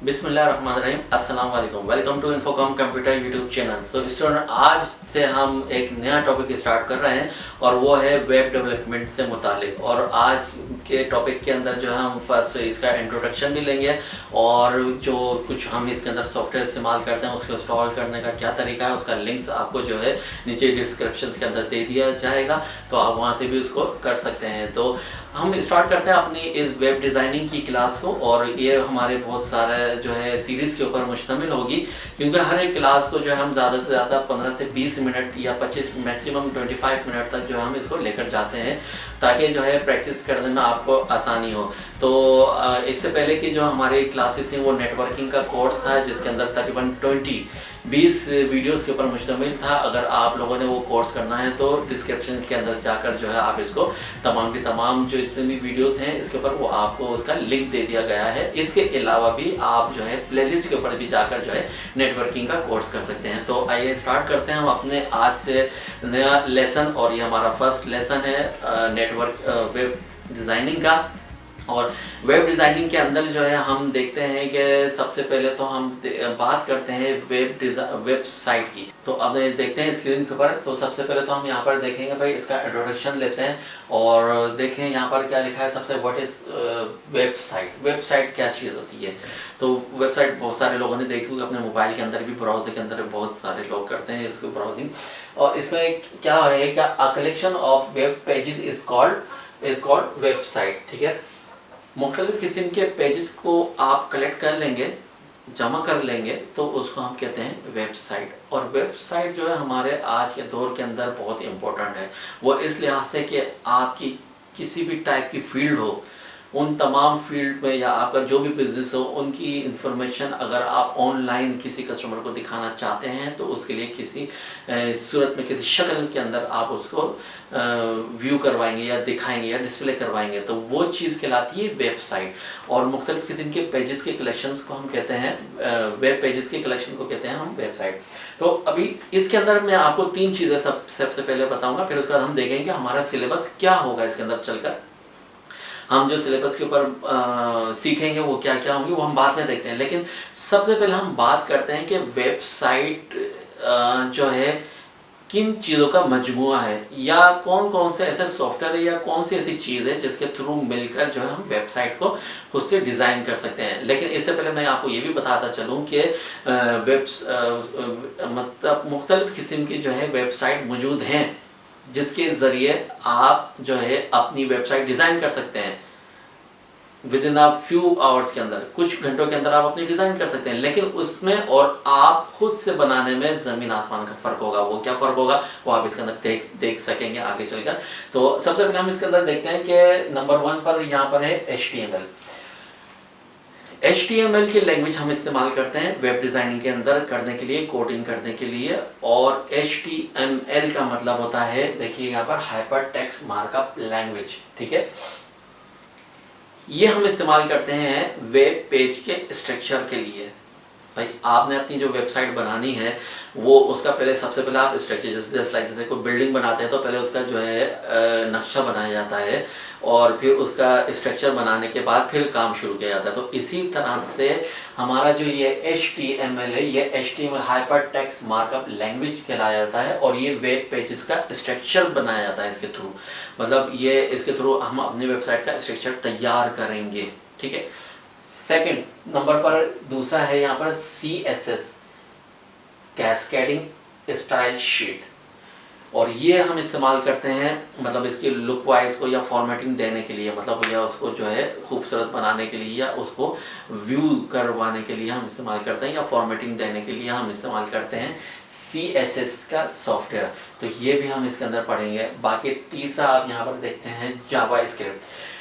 बिस्मिल्लाहिर्रहमानिर्रहीम, अस्सलाम वालेकुम। Welcome to Infocom computer YouTube channel. So student, आज से हम एक नया टॉपिक स्टार्ट कर रहे हैं और वो है वेब डेवलपमेंट से मुतालिक। और आज के टॉपिक के अंदर जो है हम फर्स्ट इसका इंट्रोडक्शन भी लेंगे और जो कुछ हम इसके अंदर सॉफ्टवेयर इस्तेमाल करते हैं उसको इंस्टॉल करने का क्या तरीका है उसका लिंक्स आपको जो है नीचे डिस्क्रिप्शन के अंदर दे दिया जाएगा, तो आप वहाँ से भी उसको कर सकते हैं। तो हम स्टार्ट करते हैं अपनी इस वेब डिज़ाइनिंग की क्लास को, और ये हमारे बहुत सारे जो है सीरीज़ के ऊपर मुश्तमिल होगी, क्योंकि हर एक क्लास को जो है हम ज़्यादा से ज़्यादा 15 से 20 मिनट या 25 मैक्सिमम 25 मिनट तक जो है हम इसको लेकर जाते हैं, ताकि जो है प्रैक्टिस करने में आपको आसानी हो। तो इससे पहले की जो हमारी क्लासेस थी वो नेटवर्किंग का कोर्स था, जिसके अंदर तकरीबन 20 वीडियोस के ऊपर मुश्तमिल था। अगर आप लोगों ने वो कोर्स करना है तो डिस्क्रिप्शन के अंदर जाकर जो है आप इसको तमाम की तमाम जो जितने भी वीडियोस हैं इसके ऊपर वो आपको उसका लिंक दे दिया गया है। इसके अलावा भी आप जो है प्लेलिस्ट के ऊपर भी जाकर जो है नेटवर्किंग का कोर्स कर सकते हैं। तो आइए स्टार्ट करते हैं हम अपने आज से नया लेसन, और ये हमारा फर्स्ट लेसन है नेटवर्क वेब डिज़ाइनिंग का। और वेब डिज़ाइनिंग के अंदर जो है हम देखते हैं कि सबसे पहले तो हम बात करते हैं वेबसाइट की। तो अब देखते हैं स्क्रीन के ऊपर। तो सबसे पहले तो हम यहाँ पर देखेंगे भाई, इसका इंट्रोडक्शन लेते हैं और देखें यहाँ पर क्या लिखा है। सबसे व्हाट इज़ वेबसाइट। वेबसाइट क्या चीज़ होती है? तो वेबसाइट बहुत सारे लोगों ने देखी होगी, अपने मोबाइल के अंदर भी ब्राउज़र के अंदर बहुत सारे लोग करते हैं इसको ब्राउजिंग। और इसमें क्या है कि a collection of web pages is called website. ठीक है, मुख्तलिफ किस्म के पेजेस को आप कलेक्ट कर लेंगे, जमा कर लेंगे, तो उसको हम कहते हैं वेबसाइट। और वेबसाइट जो है हमारे आज के दौर के अंदर बहुत इम्पोर्टेंट है। वो इस लिहाज से कि आपकी किसी भी टाइप की फील्ड हो, उन तमाम फील्ड में या आपका जो भी बिज़नेस हो, उनकी इंफॉर्मेशन अगर आप ऑनलाइन किसी कस्टमर को दिखाना चाहते हैं तो उसके लिए किसी सूरत में, किसी शक्ल के अंदर आप उसको व्यू करवाएंगे या दिखाएंगे या डिस्प्ले करवाएंगे, तो वो चीज़ कहलाती है वेबसाइट। और मुख्तलिफ किस्म के पेजेस के कलेक्शंस को हम कहते हैं वेब पेजेस के कलेक्शन को कहते हैं हम वेबसाइट। तो अभी इसके अंदर मैं आपको 3 चीज़ें सबसे पहले बताऊंगा, फिर उसके बाद हम देखेंगे हमारा सिलेबस क्या होगा इसके अंदर चलकर। हम जो सिलेबस के ऊपर सीखेंगे वो क्या क्या होंगी वो हम बाद में देखते हैं। लेकिन सबसे पहले हम बात करते हैं कि वेबसाइट जो है किन चीज़ों का मजमुआ है, या कौन कौन से ऐसे सॉफ्टवेयर है या कौन सी ऐसी चीज़ है जिसके थ्रू मिलकर जो है हम वेबसाइट को खुद से डिज़ाइन कर सकते हैं। लेकिन इससे पहले मैं आपको ये भी बताता चलूँ कि मतलब मुख्तलिफ किस्म की जो है वेबसाइट मौजूद हैं, जिसके ज़रिए आप जो है अपनी वेबसाइट डिज़ाइन कर सकते हैं with in a few hours के अंदर, कुछ घंटों के अंदर आप अपनी डिज़ाइन कर सकते हैं। लेकिन उसमें और आप खुद से बनाने में ज़मीन आसमान का फ़र्क होगा। वो क्या फ़र्क होगा वो आप इसके अंदर देख सकेंगे आगे चलकर। तो सबसे पहले हम इसके अंदर देखते हैं कि नंबर 1 पर यहाँ पर है HTML। HTML की लैंग्वेज हम इस्तेमाल करते हैं वेब डिज़ाइनिंग के अंदर करने के लिए, कोडिंग करने के लिए। और HTML का मतलब होता है, देखिए यहाँ पर हाइपर टेक्स्ट मार्कअप लैंग्वेज। ठीक है, ये हम इस्तेमाल करते हैं वेब पेज के स्ट्रक्चर के लिए। भाई आपने अपनी जो वेबसाइट बनानी है वो उसका पहले सबसे पहले आप स्ट्रक्चर, जैसे कोई बिल्डिंग बनाते हैं तो पहले उसका जो है नक्शा बनाया जाता है और फिर उसका स्ट्रक्चर बनाने के बाद फिर काम शुरू किया जाता है। तो इसी तरह से हमारा जो ये HTML है, ये HTML hyper text markup language कहलाया जाता है, और ये वेब पेजेस का स्ट्रक्चर बनाया जाता है इसके थ्रू। मतलब ये इसके थ्रू हम अपनी वेबसाइट का स्ट्रक्चर तैयार करेंगे। ठीक है, सेकंड नंबर पर दूसरा है यहाँ पर CSS, कैस्केडिंग स्टाइल शीट। और ये हम इस्तेमाल करते हैं मतलब इसके लुक वाइज को या फॉर्मेटिंग देने के लिए, मतलब या उसको जो है खूबसूरत बनाने के लिए या उसको व्यू करवाने के लिए हम इस्तेमाल करते हैं, या फॉर्मेटिंग देने के लिए हम इस्तेमाल करते हैं CSS का सॉफ्टवेयर। तो ये भी हम इसके अंदर पढ़ेंगे। बाकी तीसरा आप यहाँ पर देखते हैं जावा स्क्रिप्ट।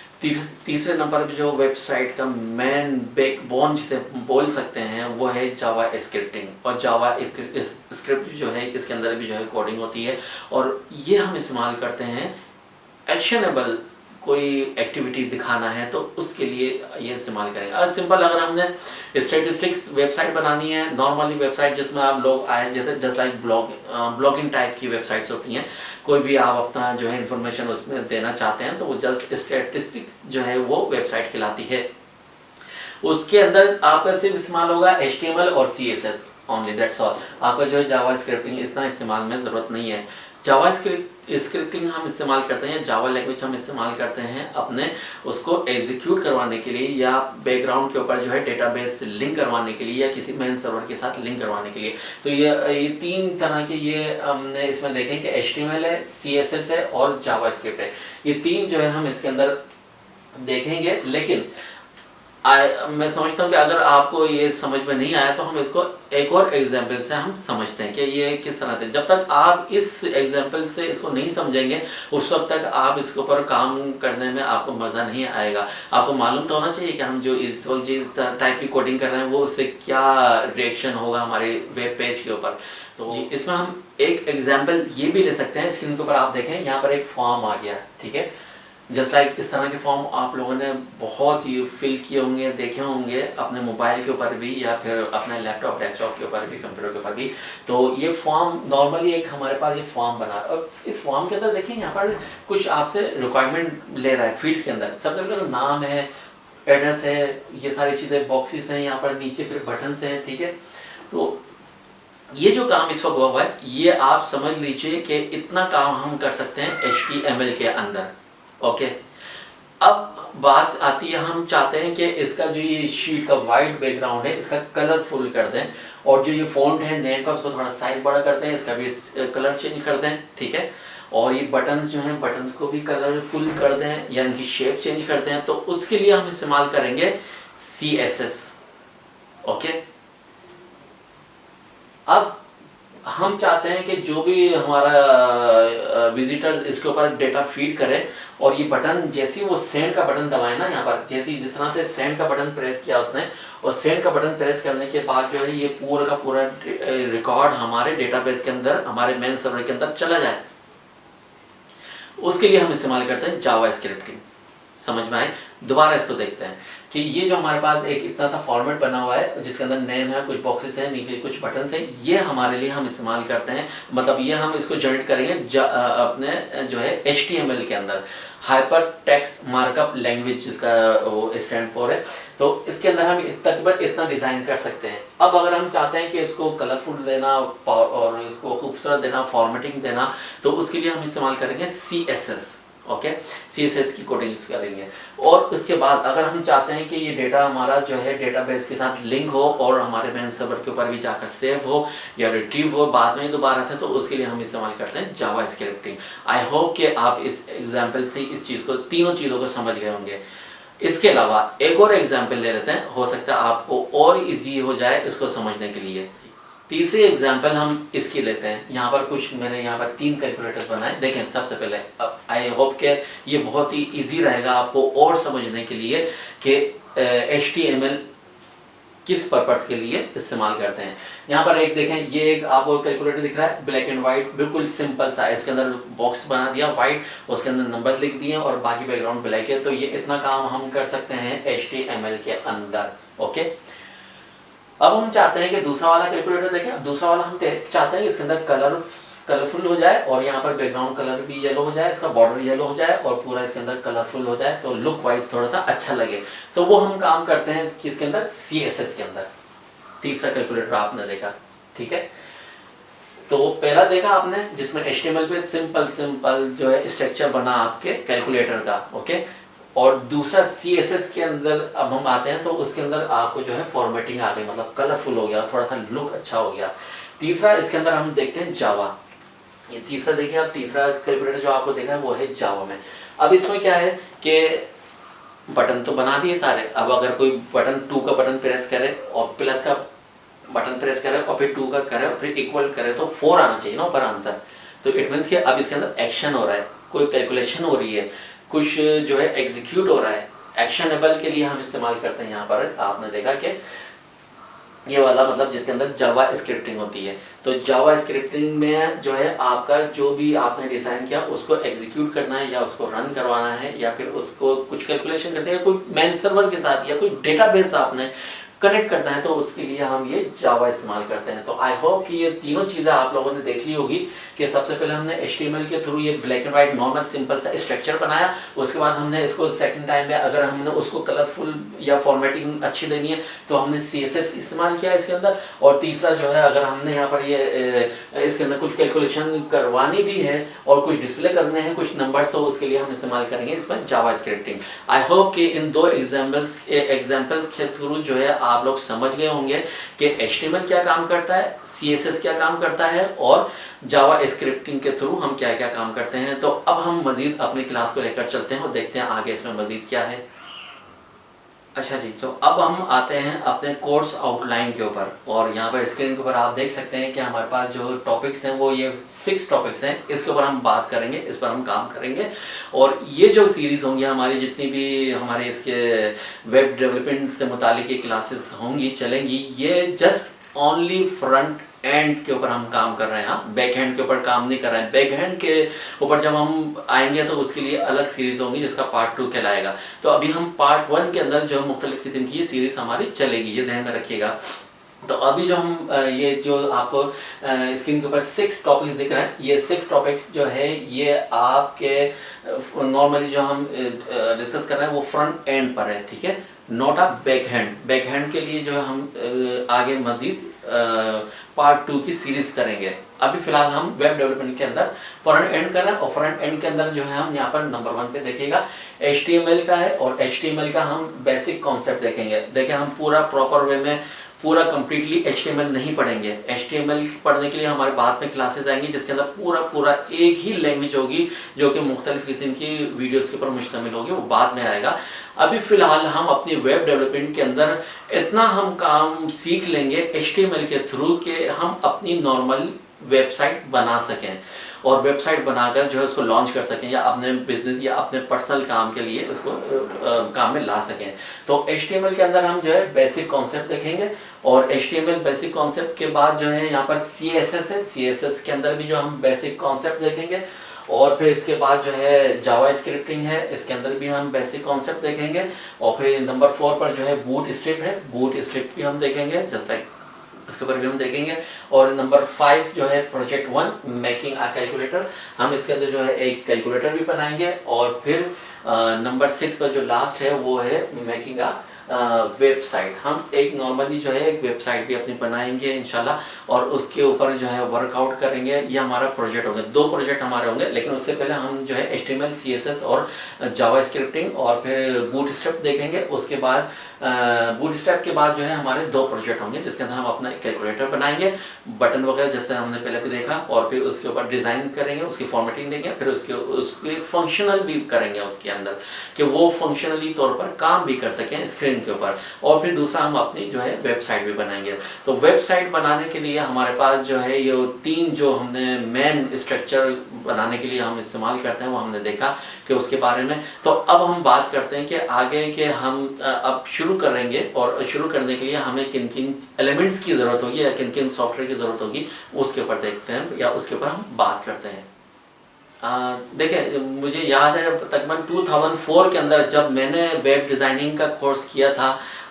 तीसरे नंबर पे जो वेबसाइट का मेन बैकबोन जिसे बोल सकते हैं वो है जावा स्क्रिप्टिंग। और जावा स्क्रिप्ट जो है इसके अंदर भी जो है कोडिंग होती है, और ये हम इस्तेमाल करते हैं एक्शनेबल कोई एक्टिविटीज़ दिखाना है तो उसके लिए ये इस्तेमाल करेंगे। और सिंपल अगर हमने स्टैटिस्टिक्स वेबसाइट बनानी है, नॉर्मली वेबसाइट जिसमें आप लोग आए, जैसे जस्ट लाइक ब्लॉगिंग टाइप की वेबसाइट्स होती हैं, कोई भी आप अपना जो है इन्फॉर्मेशन उसमें देना चाहते हैं तो वो जस्ट स्टैटिस्टिक्स जो है वो वेबसाइट कहलाती है। उसके अंदर आपका सिर्फ इस्तेमाल होगा HTML और CSS ओनली, दैट्स ऑल। आपका जो है जावा स्क्रिप्टिंग इतना इस्तेमाल में ज़रूरत नहीं है। जावा स्क्रिप्टिंग हम इस्तेमाल करते हैं, जावा लैंग्वेज हम इस्तेमाल करते हैं अपने उसको एग्जीक्यूट करवाने के लिए, या बैकग्राउंड के ऊपर जो है डेटाबेस से लिंक करवाने के लिए, या किसी मेन सर्वर के साथ लिंक करवाने के लिए। तो ये तीन तरह के ये हमने इसमें देखें कि HTML है, CSS है और जावा स्क्रिप्ट है। ये तीन जो है हम इसके अंदर देखेंगे। लेकिन मैं समझता हूँ कि अगर आपको ये समझ में नहीं आया तो हम इसको एक और एग्जाम्पल से हम समझते हैं कि ये किस तरह से। जब तक आप इस एग्जाम्पल से इसको नहीं समझेंगे उस वक्त तक आप इसके ऊपर काम करने में आपको मज़ा नहीं आएगा। आपको मालूम तो होना चाहिए कि हम जो इस वक्त जिस टाइप की कोडिंग कर रहे हैं वो उससे क्या रिएक्शन होगा हमारे वेब पेज के ऊपर। तो इसमें हम एक एग्जाम्पल ये भी ले सकते हैं। स्क्रीन के ऊपर आप देखें, यहाँ पर एक फॉर्म आ गया, ठीक है। जस्ट लाइक इस तरह के फॉर्म आप लोगों ने बहुत ही फिल किए होंगे, देखे होंगे अपने मोबाइल के ऊपर भी, या फिर अपने लैपटॉप डेस्कटॉप के ऊपर भी, कंप्यूटर के ऊपर भी। तो ये फॉर्म नॉर्मली एक हमारे पास ये फॉर्म बना, और इस फॉर्म के अंदर देखिए यहाँ पर कुछ आपसे रिक्वायरमेंट ले रहा है फील्ड के अंदर। सबसे पहले नाम है, एड्रेस है, ये सारी चीज़ें बॉक्सेस हैं, यहाँ पर नीचे फिर बटन हैं, ठीक है। तो ये जो काम इस वक्त हुआ है ये आप समझ लीजिए कि इतना काम हम कर सकते हैं HTML के अंदर, ओके। अब बात आती है, हम चाहते हैं कि इसका जो ये शीट का वाइट बैकग्राउंड है इसका कलरफुल कर दें, और जो ये फॉन्ट है नेम का उसको थोड़ा साइज बड़ा करते हैं, इसका भी कलर चेंज कर दें, ठीक है। और ये बटन्स जो हैं बटन्स को भी कलरफुल कर दें या इनकी शेप चेंज करते हैं। तो उसके लिए हम इस्तेमाल करेंगे CSS, ओके। अब हम चाहते हैं कि जो भी हमारा विजिटर्स इसके ऊपर डेटा फीड करे, और ये बटन जैसे ही वो सेंड का बटन दबाए ना, यहाँ पर जैसे जिस तरह से सेंड का बटन प्रेस किया उसने, और सेंड का बटन प्रेस करने के बाद जो है ये पूरा का पूरा रिकॉर्ड हमारे डेटाबेस के अंदर, हमारे मेन सर्वर के अंदर चला जाए। उसके लिए हम इस्तेमाल करते हैं जावा स्क्रिप्टिंग। समझ में आए? दोबारा इसको देखते हैं कि ये जो हमारे पास एक इतना सा फॉर्मेट बना हुआ है जिसके अंदर नेम है, कुछ बॉक्सेस हैं, नीचे कुछ बटन हैं, ये हमारे लिए हम इस्तेमाल करते हैं। मतलब ये हम इसको जनरेट करेंगे अपने जो है HTML के अंदर, हाइपर टेक्स्ट मार्कअप लैंग्वेज जिसका वो स्टैंड फॉर है। तो इसके अंदर हम तकरीबन इतना डिज़ाइन कर सकते हैं। अब अगर हम चाहते हैं कि इसको कलरफुल देना और इसको खूबसूरत देना, फॉर्मेटिंग देना, तो उसके लिए हम इस्तेमाल करेंगे CSS, ओके। CSS की कोडिंग यूज करेंगे। और उसके बाद अगर हम चाहते हैं कि ये डेटा हमारा जो है डेटाबेस के साथ लिंक हो और हमारे मेन सर्वर के ऊपर भी जाकर सेव हो या रिट्रीव हो बाद में दोबारा से, तो उसके लिए हम इस्तेमाल करते हैं जावा स्क्रिप्टिंग। आई होप कि आप इस एग्जाम्पल से इस चीज़ को, तीनों चीज़ों को समझ गए होंगे। इसके अलावा एक और एग्जाम्पल ले लेते हैं, हो सकता है आपको और ईजी हो जाए इसको समझने के लिए। तीसरी एग्जाम्पल हम इसकी लेते हैं। यहाँ पर कुछ मैंने यहाँ पर 3 कैलकुलेटर्स बनाए। देखें सबसे पहले, आई होप के ये बहुत ही इजी रहेगा आपको और समझने के लिए कि HTML किस पर्पस के लिए इस्तेमाल करते हैं। यहाँ पर एक देखें, ये एक आपको कैलकुलेटर दिख रहा है, ब्लैक एंड वाइट, बिल्कुल सिंपल सा। इसके अंदर बॉक्स बना दिया वाइट, उसके अंदर नंबर लिख दिए और बाकी बैकग्राउंड ब्लैक है। तो ये इतना काम हम कर सकते हैं HTML के अंदर, ओके। अब हम चाहते हैं कि दूसरा वाला कैलकुलेटर देखें। दूसरा वाला हम चाहते हैं कि इसके अंदर कलरफुल हो जाए और यहाँ पर बैकग्राउंड कलर भी येलो हो जाए, इसका बॉर्डर येलो हो जाए और पूरा इसके अंदर कलरफुल हो जाए, तो लुक वाइज थोड़ा सा अच्छा लगे। तो वो हम काम करते हैं कि इसके अंदर CSS के अंदर। तीसरा कैलकुलेटर आपने देखा, ठीक है। तो पहला देखा आपने जिसमें HTML पे सिंपल जो है स्ट्रक्चर बना आपके कैलकुलेटर का, ओके। और दूसरा CSS के अंदर अब हम आते हैं तो उसके अंदर आपको जो है फॉर्मेटिंग आ गई, मतलब कलरफुल हो गया, थोड़ा सा लुक अच्छा हो गया। तीसरा इसके अंदर हम देखते हैं जावा। ये तीसरा देखिए आप, तीसरा कैलकुलेटर जो आपको देखा है वो है जावा में। अब इसमें क्या है कि बटन तो बना दिए सारे। अब अगर कोई बटन 2 का बटन प्रेस करे और प्लस का बटन प्रेस करे और फिर 2 का करे और फिर इक्वल करे तो 4 आना चाहिए ना ऊपर आंसर। तो इट मीन्स कि अब इसके अंदर एक्शन हो रहा है, कोई कैलकुलेशन हो रही है, कुछ जो है एग्जीक्यूट हो रहा है। एक्शनेबल के लिए हम इस्तेमाल करते हैं यहाँ पर, आपने देखा कि ये वाला मतलब जिसके अंदर जावा स्क्रिप्टिंग होती है। तो जावा स्क्रिप्टिंग में जो है आपका जो भी आपने डिज़ाइन किया उसको एग्जीक्यूट करना है या उसको रन करवाना है या फिर उसको कुछ कैलकुलेशन करते हैं, कोई मेन सर्वर के साथ या कोई डेटाबेस आपने कनेक्ट करता है, तो उसके लिए हम ये जावा इस्तेमाल करते हैं। तो आई होप कि ये तीनों चीज़ें आप लोगों ने देख ली होगी कि सबसे पहले हमने HTML के थ्रू ये black and white normal simple सा स्ट्रक्चर बनाया, उसके बाद हमने इसको सेकंड टाइम में अगर हमने उसको कलरफुल या फॉर्मेटिंग अच्छी देनी है तो हमने CSS इस्तेमाल किया इसके अंदर, और तीसरा जो है अगर हमने यहाँ पर ये इसके अंदर कुछ कैलकुलेशन करवानी भी है और कुछ डिस्प्ले करने हैं कुछ नंबर्स, तो उसके लिए हम इस्तेमाल करेंगे इसमें जावा स्क्रिप्टिंग। आई होप कि इन दो एग्जाम्पल्स के थ्रू जो है आप लोग समझ गए होंगे कि HTML क्या काम करता है, CSS क्या काम करता है और जावा स्क्रिप्टिंग के थ्रू हम क्या क्या काम करते हैं। तो अब हम मजीद अपनी क्लास को लेकर चलते हैं और देखते हैं आगे इसमें मजीद क्या है। अच्छा जी, तो अब हम आते हैं अपने कोर्स आउटलाइन के ऊपर, और यहाँ पर स्क्रीन के ऊपर आप देख सकते हैं कि हमारे पास जो टॉपिक्स हैं वो ये 6 टॉपिक्स हैं, इसके ऊपर हम बात करेंगे, इस पर हम काम करेंगे। और ये जो सीरीज़ होंगी हमारी, जितनी भी हमारे इसके वेब डेवलपमेंट से मुतालिक ये क्लासेस होंगी चलेंगी, ये जस्ट ओनली फ्रंट एंड के ऊपर हम काम कर रहे हैं, बैक हैंड के ऊपर काम नहीं कर रहे हैं। बैक हैंड के ऊपर जब हम आएंगे तो उसके लिए अलग सीरीज होंगी जिसका पार्ट 2 कहलाएगा। तो अभी हम पार्ट 1 के अंदर जो मुख्तलिफ किस्म की ये सीरीज हमारी चलेगी, ये ध्यान में रखिएगा। तो अभी जो हम ये जो आपको स्क्रीन के ऊपर 6 टॉपिक्स दिख रहे हैं, ये 6 टॉपिक्स जो है ये आपके नॉर्मली जो हम डिस्कस कर रहे हैं वो फ्रंट एंड पर है, ठीक है, not a back hand. Back hand के लिए जो है हम आगे मजीद पार्ट 2 की सीरीज करेंगे। अभी फिलहाल हम वेब डेवलपमेंट के अंदर फ्रंट एंड कर रहे हैं, और फ्रंट एंड के अंदर जो है हम यहाँ पर नंबर 1 पे देखिएगा HTML का है, और HTML का हम बेसिक कॉन्सेप्ट देखेंगे। देखिए हम पूरा प्रॉपर वे में पूरा कंप्लीटली HTML नहीं पढ़ेंगे। HTML पढ़ने के लिए हमारे बाद में क्लासेस आएंगी जिसके अंदर पूरा एक ही लैंग्वेज होगी जो कि मुख्तलिफ किस्म की वीडियोस के ऊपर मुश्तमिल होगी, वो बाद में आएगा। अभी फ़िलहाल हम अपनी वेब डेवलपमेंट के अंदर इतना हम काम सीख लेंगे HTML के थ्रू कि हम अपनी नॉर्मल वेबसाइट बना सकें, और वेबसाइट बनाकर जो है उसको लॉन्च कर सकें, या अपने बिजनेस या अपने पर्सनल काम के लिए उसको काम में ला सकें। तो HTML के अंदर हम जो है बेसिक कॉन्सेप्ट देखेंगे, और HTML बेसिक कॉन्सेप्ट के बाद जो है यहाँ पर CSS है, CSS के अंदर भी जो हम बेसिक कॉन्सेप्ट देखेंगे, और फिर इसके बाद जो है जावा स्क्रिप्टिंग है, इसके अंदर भी हम बेसिक कॉन्सेप्ट देखेंगे, और फिर नंबर 4 पर जो है बूट स्ट्रिप है, बूट स्ट्रिप भी हम देखेंगे जस्ट लाइक इसके ऊपर भी हम देखेंगे। और नंबर 5 जो है प्रोजेक्ट 1 मेकिंग अ कैलकुलेटर, हम इसके अंदर जो है एक कैलकुलेटर भी बनाएंगे। और फिर नंबर 6 पर जो लास्ट है वो है मेकिंग अ वेबसाइट, हम एक नॉर्मली जो है एक वेबसाइट भी अपनी बनाएंगे इंशाल्लाह, और उसके ऊपर जो है वर्कआउट करेंगे। ये हमारा प्रोजेक्ट होंगे, 2 प्रोजेक्ट हमारे होंगे, लेकिन उससे पहले हम जो है HTML CSS और जावा स्क्रिप्टिंग और फिर बूटस्ट्रैप देखेंगे। उसके बाद बूटस्ट्रैप के बाद जो है हमारे 2 प्रोजेक्ट होंगे जिसके अंदर हम अपना कैलकुलेटर बनाएंगे, बटन वगैरह जैसे हमने पहले भी देखा, और फिर उसके ऊपर डिज़ाइन करेंगे, उसकी फॉर्मेटिंग देंगे, फिर उसके फंक्शनल भी करेंगे उसके अंदर कि वो फंक्शनली तौर पर काम भी कर सकें स्क्रीन के ऊपर। और फिर दूसरा हम अपनी जो है वेबसाइट भी बनाएंगे। तो वेबसाइट बनाने के लिए हमारे पास जो है ये 3 जो हमने मेन स्ट्रक्चर बनाने के लिए हम इस्तेमाल करते हैं वो हमने देखा कि उसके बारे में। तो अब हम बात करते हैं कि आगे के हम अब शुरू करेंगे, और शुरू करने के लिए हमें किन किन एलिमेंट्स की ज़रूरत होगी या किन किन सॉफ्टवेयर की ज़रूरत होगी उसके ऊपर देखते हैं, या उसके ऊपर हम बात करते हैं। देखिए मुझे याद है तकरीबन 2004 के अंदर जब मैंने वेब डिज़ाइनिंग का कोर्स किया था,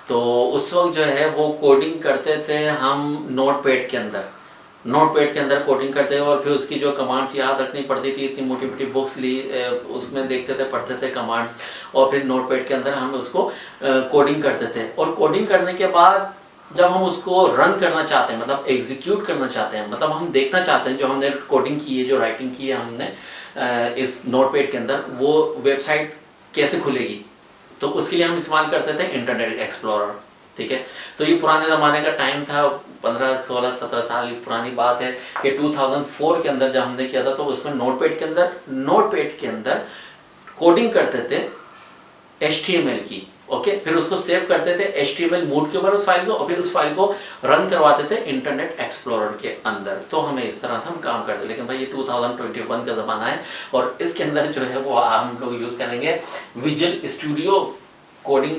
तो उस वक्त जो है वो कोडिंग करते थे हम नोटपैड के अंदर कोडिंग करते हैं, और फिर उसकी जो कमांड्स याद रखनी पड़ती थी, इतनी मोटी मोटी बुक्स ली, उसमें देखते थे, पढ़ते थे कमांड्स, और फिर नोटपैड के अंदर हम उसको कोडिंग करते थे। और कोडिंग करने के बाद जब हम उसको रन करना चाहते हैं, मतलब एग्जीक्यूट करना चाहते हैं, मतलब हम देखना चाहते हैं जो हमने कोडिंग की है, जो राइटिंग की है हमने इस नोटपैड के अंदर, वो वेबसाइट कैसे खुलेगी, तो उसके लिए हम इस्तेमाल करते थे इंटरनेट एक्सप्लोरर, ठीक है। तो ये पुराने ज़माने का टाइम था, 15, 16, 17 साल की पुरानी बात है कि 2004 के अंदर जब हमने किया था, तो उसमें नोटपैड के अंदर कोडिंग करते थे HTML की, ओके। फिर उसको सेव करते थे HTML मोड के ऊपर उस फाइल को, और फिर उस फाइल को रन करवाते थे इंटरनेट एक्सप्लोरर के अंदर। तो हमें इस तरह से हम काम करते, लेकिन भाई ये 2021 का ज़माना है, और इसके अंदर जो है वो हम लोग यूज़ करेंगे visual studio coding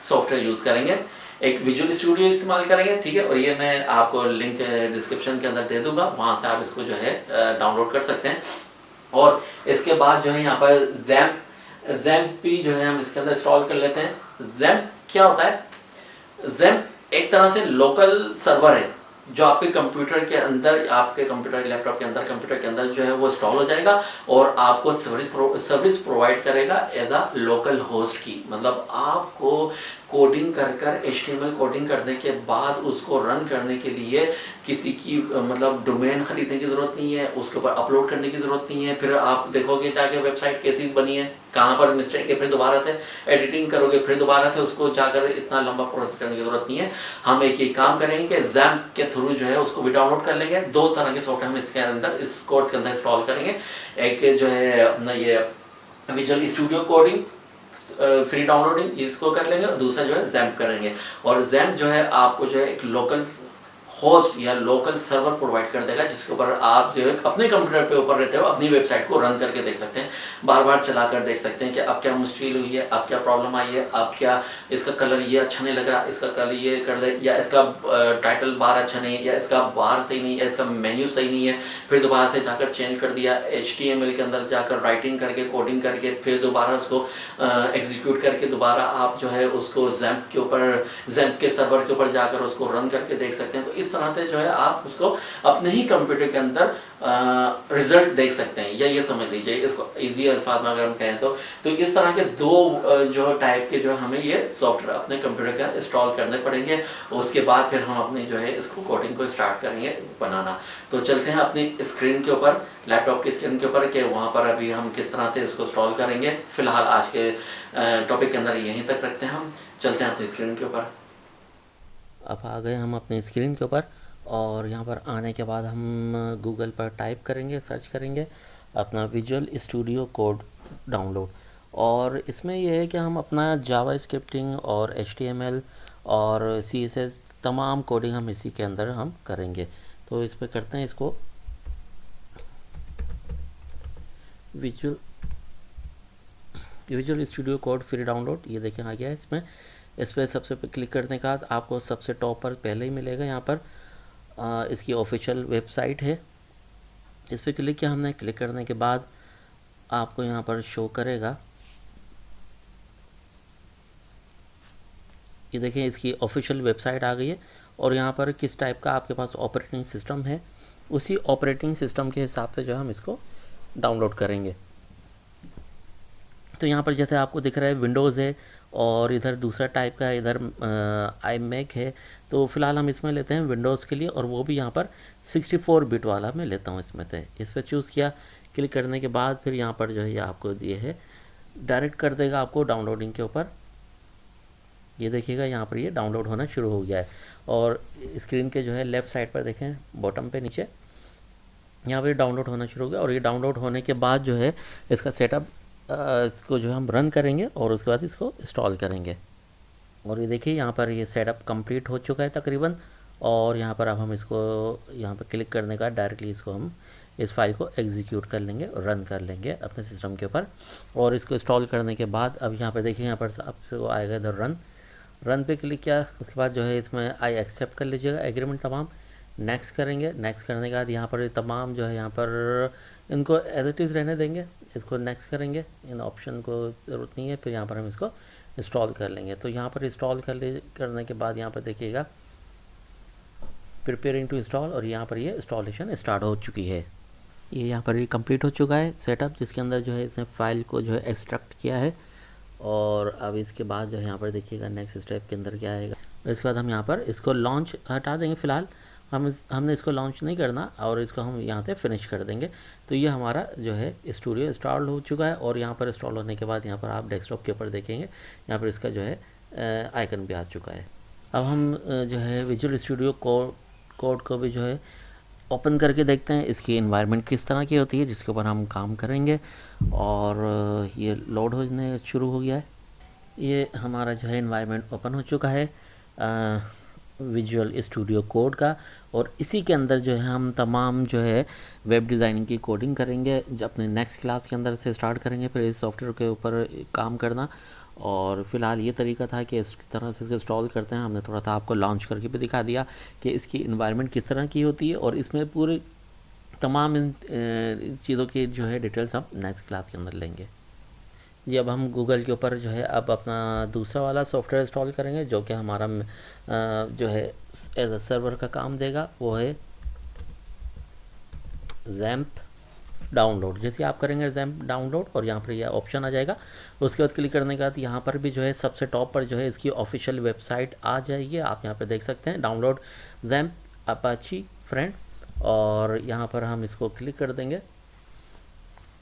software use करेंगे, एक विजुअल स्टूडियो इस्तेमाल करेंगे, ठीक है। और ये मैं आपको लिंक डिस्क्रिप्शन के अंदर दे दूंगा, वहाँ से आप इसको जो है डाउनलोड कर सकते हैं। और इसके बाद जो है यहाँ पर ज़ैम्प भी जो है हम इसके अंदर इंस्टॉल कर लेते हैं। ज़ैम्प क्या होता है? ज़ैम्प एक तरह से लोकल सर्वर है, जो आपके कंप्यूटर के अंदर, आपके कंप्यूटर लैपटॉप के अंदर, कंप्यूटर के अंदर जो है वो इंस्टॉल हो जाएगा और आपको सर्विस प्रोवाइड करेगा एज अ लोकल होस्ट की। मतलब आपको कोडिंग कर HTML कोडिंग करने के बाद उसको रन करने के लिए किसी की मतलब डोमेन खरीदने की ज़रूरत नहीं है, उसके ऊपर अपलोड करने की ज़रूरत नहीं है। फिर आप देखोगे जाके वेबसाइट कैसी बनी है, कहाँ पर मिस्टेक है, फिर दोबारा से एडिटिंग करोगे, फिर दोबारा से उसको जाकर इतना लंबा प्रोसेस करने की ज़रूरत नहीं है। हम एक ही काम करेंगे कि XAMPP के थ्रू जो है उसको भी डाउनलोड कर लेंगे। 2 तरह के सॉफ्टवेयर हम इसके अंदर, इस कोर्स के अंदर इंस्टॉल करेंगे। एक जो है अपना ये visual studio coding free downloading, इसको कर लेंगे, और दूसरा जो है XAMPP करेंगे। और XAMPP जो है आपको जो है एक लोकल होस्ट या लोकल सर्वर प्रोवाइड कर देगा, जिसके ऊपर आप जो है अपने कंप्यूटर पे ऊपर रहते हो अपनी वेबसाइट को रन करके देख सकते हैं, बार बार चला कर देख सकते हैं कि अब क्या मुश्किल हुई है, अब क्या प्रॉब्लम आई है, अब क्या इसका कलर ये अच्छा नहीं लग रहा, इसका कलर ये कर दे, या इसका टाइटल बार अच्छा नहीं है, या इसका बार सही नहीं है, इसका मेन्यू सही नहीं है, फिर दोबारा से जाकर चेंज कर दिया, HTML के अंदर जाकर राइटिंग करके कोडिंग करके फिर दोबारा उसको एग्जीक्यूट करके दोबारा आप जो है उसको XAMPP के सर्वर के ऊपर जाकर उसको रन करके देख सकते हैं। तो इस तरह से जो है आप उसको अपने ही कंप्यूटर के अंदर रिजल्ट देख सकते हैं, या ये समझ लीजिए इसको इजी अल्फाज में अगर हम कहें तो इस तरह के 2 जो टाइप के जो हमें ये सॉफ्टवेयर अपने कंप्यूटर का इंस्टॉल करने पड़ेंगे। उसके बाद फिर हम अपनी जो है इसको कोडिंग को स्टार्ट करेंगे बनाना। तो चलते हैं अपनी स्क्रीन के ऊपर, लैपटॉप की स्क्रीन के ऊपर, कि वहाँ पर अभी हम किस तरह से इसको इंस्टॉल करेंगे। फिलहाल आज के टॉपिक के अंदर यहीं तक रखते हैं, हम चलते हैं अपनी स्क्रीन के ऊपर। अब आ गए हम अपनी स्क्रीन के ऊपर, और यहाँ पर आने के बाद हम गूगल पर टाइप करेंगे, सर्च करेंगे अपना विजुअल स्टूडियो कोड डाउनलोड। और इसमें यह है कि हम अपना जावा स्क्रिप्टिंग और HTML और CSS तमाम कोडिंग हम इसी के अंदर हम करेंगे। तो इस पर करते हैं इसको visual studio code free download. ये देखें आ गया है इसमें। इस पर सबसे क्लिक करने के बाद आपको सबसे टॉप पर पहले ही मिलेगा यहाँ पर इसकी ऑफिशियल वेबसाइट है। इस पर क्लिक किया हमने, क्लिक करने के बाद आपको यहाँ पर शो करेगा, ये देखें इसकी ऑफिशियल वेबसाइट आ गई है। और यहाँ पर किस टाइप का आपके पास ऑपरेटिंग सिस्टम है, उसी ऑपरेटिंग सिस्टम के हिसाब से जो है हम इसको डाउनलोड करेंगे। तो यहाँ पर जैसे आपको दिख रहा है विंडोज़ है, और इधर दूसरा टाइप का इधर iMac है। तो फ़िलहाल हम इसमें लेते हैं विंडोज़ के लिए, और वो भी यहाँ पर 64 बिट वाला मैं लेता हूँ इसमें से। इस पर चूज़ किया, क्लिक करने के बाद फिर यहाँ पर जो है ये आपको ये है डायरेक्ट कर देगा आपको डाउनलोडिंग के ऊपर। ये देखिएगा यहाँ पर ये डाउनलोड होना शुरू हो गया है। और स्क्रीन के जो है लेफ़्ट साइड पर देखें बॉटम पे नीचे यहाँ पर डाउनलोड होना शुरू हो गया। और ये डाउनलोड होने के बाद जो है इसका सेटअप इसको जो हम रन करेंगे और उसके बाद इसको इंस्टॉल करेंगे। और ये देखिए यहाँ पर ये सेटअप कंप्लीट हो चुका है तकरीबन। और यहाँ पर अब हम इसको यहाँ पर क्लिक करने का डायरेक्टली इसको हम इस फाइल को एग्जीक्यूट कर लेंगे और रन कर लेंगे अपने सिस्टम के ऊपर। और इसको इंस्टॉल करने के बाद अब यहाँ पर देखिए यहाँ पर आपको आएगा इधर रन पे क्लिक किया। उसके बाद जो है इसमें आई एक्सेप्ट कर लीजिएगा, एग्रीमेंट तमाम नेक्स्ट करेंगे। नेक्स्ट करने के बाद यहाँ पर तमाम जो है यहाँ पर इनको एज इट इज़ रहने देंगे, इसको नेक्स्ट करेंगे, इन ऑप्शन को ज़रूरत नहीं है। फिर यहाँ पर हम इसको इंस्टॉल कर लेंगे। तो यहाँ पर इंस्टॉल करने के बाद यहाँ पर देखिएगा प्रिपेयरिंग टू इंस्टॉल, और यहाँ पर ये इंस्टॉलेशन स्टार्ट हो चुकी है। ये यहाँ पर ये कंप्लीट हो चुका है सेटअप, जिसके अंदर जो है इसने फाइल को जो है एक्सट्रैक्ट किया है। और अब इसके बाद जो है यहाँ पर देखिएगा नेक्स्ट स्टेप के अंदर क्या आएगा। इसके बाद हम यहाँ पर इसको लॉन्च हटा देंगे। फ़िलहाल हमने इसको लॉन्च नहीं करना, और इसको हम यहाँ पे फिनिश कर देंगे। तो ये हमारा जो है स्टूडियो इंस्टॉल हो चुका है। और यहाँ पर इंस्टॉल होने के बाद यहाँ पर आप डेस्कटॉप के ऊपर देखेंगे यहाँ पर इसका जो है आइकन भी आ चुका है। अब हम जो है विजुअल स्टूडियो कोड को भी जो है ओपन करके देखते हैं इसकी एनवायरनमेंट किस तरह की होती है, जिसके ऊपर हम काम करेंगे। और ये लोड होने शुरू हो गया है। ये हमारा जो है एनवायरनमेंट ओपन हो चुका है विजुअल स्टूडियो कोड का। और इसी के अंदर जो है हम तमाम जो है वेब डिज़ाइनिंग की कोडिंग करेंगे, जो अपने नेक्स्ट क्लास के अंदर से स्टार्ट करेंगे फिर इस सॉफ्टवेयर के ऊपर काम करना। और फ़िलहाल ये तरीका था कि इस तरह से इसको इंस्टॉल करते हैं। हमने थोड़ा सा आपको लॉन्च करके भी दिखा दिया कि इसकी इन्वायरमेंट किस तरह की होती है, और इसमें पूरे तमाम इन चीज़ों की जो है डिटेल्स हम नेक्स्ट क्लास के अंदर लेंगे। जी, अब हम गूगल के ऊपर जो है अब अपना दूसरा वाला सॉफ्टवेयर इंस्टॉल करेंगे, जो कि हमारा जो है एज अ सर्वर का काम देगा, वो है जैम्प डाउनलोड। जैसे आप करेंगे जैम्प डाउनलोड और यहाँ पर यह ऑप्शन आ जाएगा, उसके बाद क्लिक करने के बाद यहाँ पर भी जो है सबसे टॉप पर जो है इसकी ऑफिशियल वेबसाइट आ जाएगी। आप यहाँ पर देख सकते हैं, डाउनलोड जैम्प अपाची फ्रेंड, और यहाँ पर हम इसको क्लिक कर देंगे।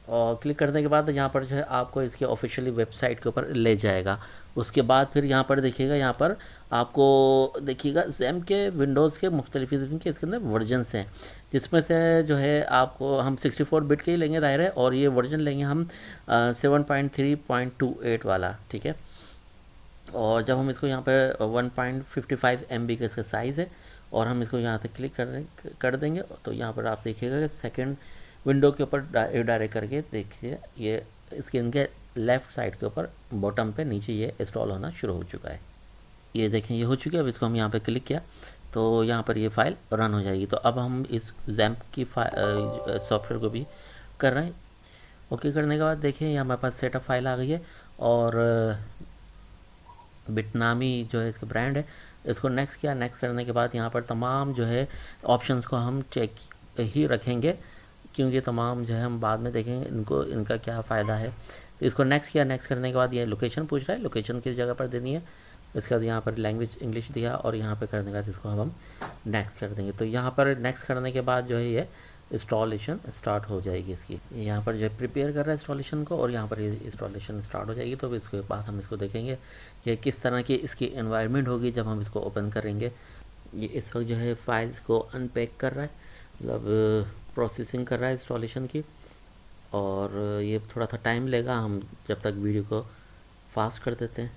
और क्लिक करने के बाद यहाँ पर जो है आपको इसकी ऑफिशियली वेबसाइट के ऊपर ले जाएगा। उसके बाद फिर यहाँ पर देखिएगा, यहाँ पर आपको देखिएगा जैम के विंडोज़ के मुख्तलिफ किस्म के इसके अंदर वर्जन्स हैं, जिसमें से जो है आपको हम 64 बिट के ही लेंगे ज़ाहिर है, और ये वर्जन लेंगे हम 7.3.28 वाला, ठीक है। और जब हम इसको यहाँ पर 1.55 MB का इसका साइज़ है, और हम इसको यहाँ से क्लिक कर देंगे, तो यहाँ पर आप देखिएगा कि सेकेंड विंडो के ऊपर डायरेक्ट करके देखिए, ये स्क्रीन के लेफ़्ट साइड के ऊपर बॉटम पे नीचे ये इंस्टॉल होना शुरू हो चुका है। ये देखें, ये हो चुका है। अब इसको हम यहाँ पे क्लिक किया तो यहाँ पर ये फ़ाइल रन हो जाएगी। तो अब हम इस जैम्प की सॉफ्टवेयर को भी कर रहे हैं। ओके करने के बाद देखिए, ये हमारे पास सेटअप फाइल आ गई है, और बिटनामी जो है इसका ब्रांड है। इसको नेक्स्ट किया, नेक्स्ट करने के बाद यहाँ पर तमाम जो है ऑप्शंस को हम चेक ही रखेंगे, क्योंकि तमाम जो है हम बाद में देखेंगे इनका क्या फ़ायदा है। तो इसको नेक्स्ट किया, नेक्स्ट करने के बाद ये लोकेशन पूछ रहा है, लोकेशन किस जगह पर देनी है। इसके बाद यहाँ पर लैंग्वेज इंग्लिश दिया, और यहाँ पर करने के बाद इसको हम नेक्स्ट कर देंगे। तो यहाँ पर नेक्स्ट करने के बाद जो है ये इंस्टॉलेशन स्टार्ट हो जाएगी इसकी। यहाँ पर जो है प्रिपेयर कर रहा है इंस्टॉलेशन को, और यहाँ पर ये इंस्टॉलेशन स्टार्ट हो जाएगी। तो इसके बाद हम इसको देखेंगे कि किस तरह की इसकी एनवायरनमेंट होगी जब हम इसको ओपन करेंगे। ये इस वक्त जो है फाइल्स को अनपैक कर रहा है, मतलब प्रोसेसिंग कर रहा है इंस्टॉलेशन की, और ये थोड़ा सा टाइम लेगा। हम जब तक वीडियो को फास्ट कर देते हैं।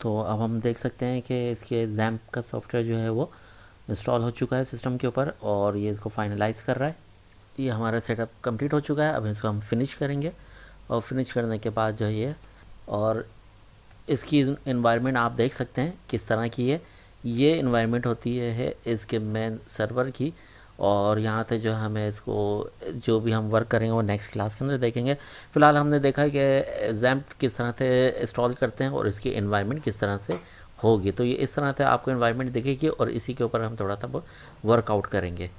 तो अब हम देख सकते हैं कि इसके जैम्प का सॉफ्टवेयर जो है वो इंस्टॉल हो चुका है सिस्टम के ऊपर, और ये इसको फाइनलाइज़ कर रहा है। ये हमारा सेटअप कंप्लीट हो चुका है। अब इसको हम फिनिश करेंगे, और फिनिश करने के बाद जो है ये, और इसकी इन्वायरमेंट आप देख सकते हैं किस तरह की है। ये इन्वायरमेंट होती है इसके मेन सर्वर की, और यहाँ से जो हमें इसको जो भी हम वर्क करेंगे वो नेक्स्ट क्लास के अंदर देखेंगे। फ़िलहाल हमने देखा कि जैम्प किस तरह से इंस्टॉल करते हैं और इसकी एनवायरनमेंट किस तरह से होगी। तो ये इस तरह से आपको एनवायरनमेंट दिखेगी, और इसी के ऊपर हम थोड़ा सा वर्कआउट करेंगे।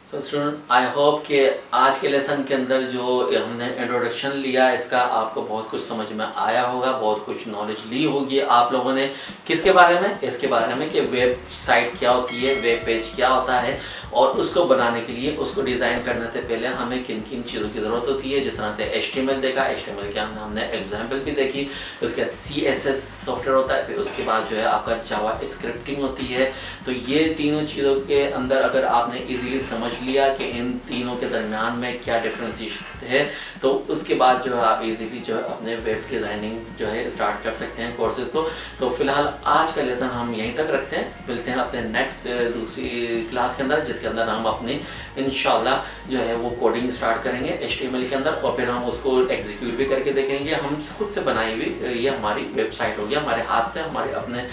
सो स्टूडेंट, आई होप कि आज के लेसन के अंदर जो हमने इंट्रोडक्शन लिया इसका आपको बहुत कुछ समझ में आया होगा, बहुत कुछ नॉलेज ली होगी आप लोगों ने। किसके बारे में? इसके बारे में कि वेबसाइट क्या होती है, वेब पेज क्या होता है, और उसको बनाने के लिए, उसको डिज़ाइन करने से पहले हमें किन किन चीज़ों की ज़रूरत होती है। जिस तरह से HTML देखा, HTML के अंदर हमने एग्जाम्पल भी देखी, उसके बाद CSS सॉफ्टवेयर होता है, फिर उसके बाद जो है आपका जावा स्क्रिप्टिंग होती है। तो ये तीनों चीज़ों के अंदर अगर आपने इजीली समझ लिया कि इन तीनों के दरमियान में क्या डिफ्रेंशिएशन है, तो उसके बाद जो है आप इजीली जो है अपने वेब डिज़ाइनिंग जो है स्टार्ट कर सकते हैं कोर्सेज़ को। तो फिलहाल आज का लेसन हम यहीं तक रखते हैं। मिलते हैं अपने नेक्स्ट दूसरी क्लास के अंदर, जिसके अंदर हम अपनी इंशाल्लाह जो है वो कोडिंग स्टार्ट करेंगे HTML के अंदर, और फिर हम उसको एग्जीक्यूट भी करके देखेंगे। हम खुद से बनाई हुई ये हमारी वेबसाइट होगी, हमारे हाथ से, हमारे अपने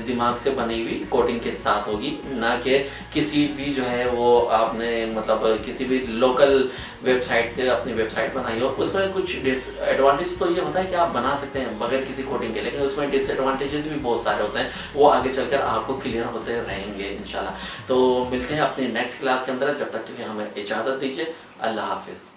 दिमाग से बनी हुई कोडिंग के साथ होगी, ना कि किसी भी जो है वो आपने मतलब किसी भी लोकल वेबसाइट से अपनी वेबसाइट बनाई हो। उसमें कुछ डिसएडवांटेज तो ये होता है कि आप बना सकते हैं बगैर किसी कोडिंग के, लेकिन उसमें डिसएडवांटेजेस भी बहुत सारे होते हैं, वो आगे चलकर आपको क्लियर होते रहेंगे इंशाल्लाह। तो मिलते हैं अपने नेक्स्ट क्लास के अंदर, जब तक के लिए हमें इजाज़त दीजिए। अल्लाह हाफिज़।